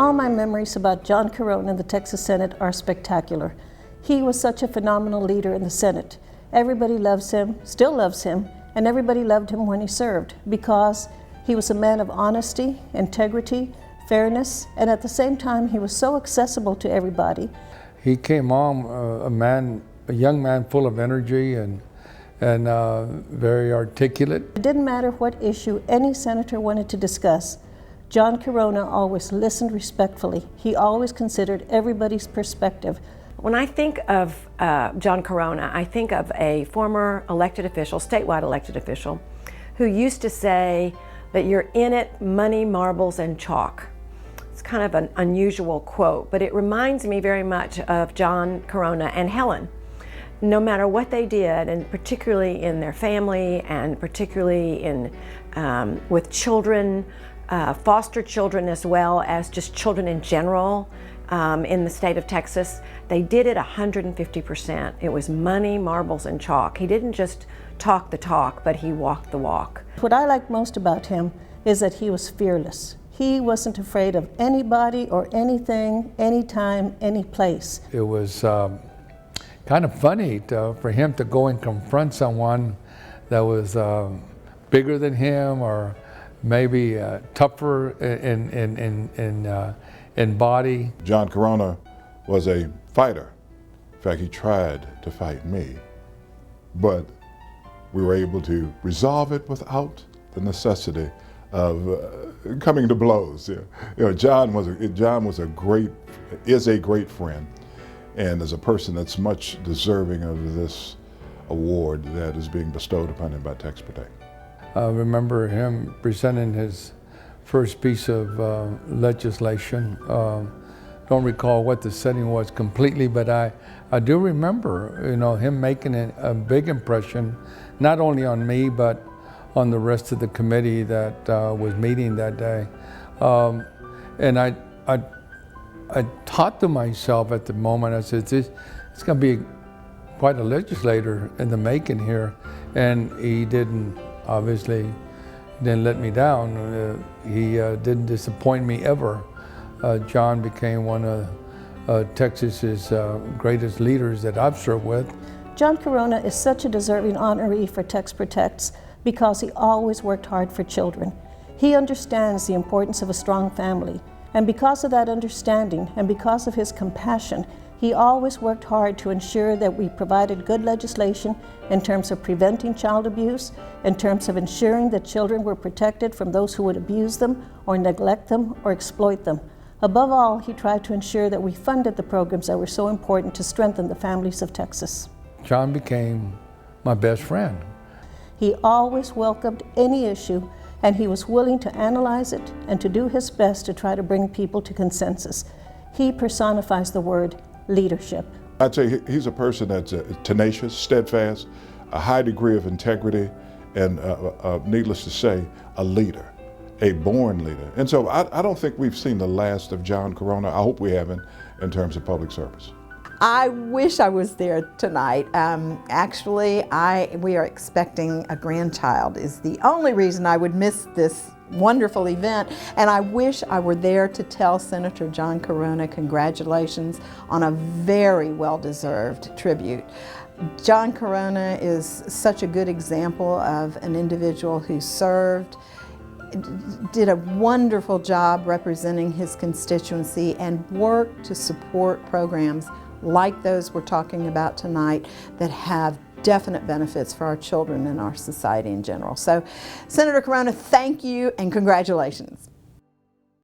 All my memories about John Carona in the Texas Senate are spectacular. He was such a phenomenal leader in the Senate. Everybody loves him, still loves him, and everybody loved him when he served because he was a man of honesty, integrity, fairness, and at the same time he was so accessible to everybody. He came on a young man full of energy and very articulate. It didn't matter what issue any senator wanted to discuss. John Carona always listened respectfully. He always considered everybody's perspective. When I think of John Carona, I think of a former elected official, statewide elected official, who used to say that you're in it, money, marbles, and chalk. It's kind of an unusual quote, but it reminds me very much of John Carona and Helen. No matter what they did, and particularly in their family, and particularly in with children, foster children as well as just children in general in the state of Texas, they did it 150%. It was money, marbles, and chalk. He didn't just talk the talk, but he walked the walk. What I like most about him is that he was fearless. He wasn't afraid of anybody or anything, anytime, any place. It was kind of funny for him to go and confront someone that was bigger than him or maybe tougher in body. John Carona was a fighter. In fact, he tried to fight me, but we were able to resolve it without the necessity of coming to blows. You know, John is a great friend, and is a person that's much deserving of this award that is being bestowed upon him by TexProtects. I remember him presenting his first piece of legislation. Don't recall what the setting was completely, but I do remember, you know, him making a big impression, not only on me, but on the rest of the committee that was meeting that day. And I thought to myself at the moment, I said, it's going to be quite a legislator in the making here. And he didn't, obviously, didn't let me down. He didn't disappoint me ever. John became one of Texas's greatest leaders that I've served with. John Carona is such a deserving honoree for TexProtects because he always worked hard for children. He understands the importance of a strong family, and because of that understanding and because of his compassion, he always worked hard to ensure that we provided good legislation in terms of preventing child abuse, in terms of ensuring that children were protected from those who would abuse them or neglect them or exploit them. Above all, he tried to ensure that we funded the programs that were so important to strengthen the families of Texas. John became my best friend. He always welcomed any issue, and he was willing to analyze it and to do his best to try to bring people to consensus. He personifies the word leadership. I'd say he's a person that's tenacious, steadfast, a high degree of integrity, and needless to say, a leader, a born leader. And so I don't think we've seen the last of John Carona. I hope we haven't in terms of public service. I wish I was there tonight. Actually, we are expecting a grandchild is the only reason I would miss this wonderful event, and I wish I were there to tell Senator John Carona congratulations on a very well-deserved tribute. John Carona is such a good example of an individual who served, did a wonderful job representing his constituency, and worked to support programs like those we're talking about tonight that have definite benefits for our children and our society in general. So, Senator Carona, thank you and congratulations.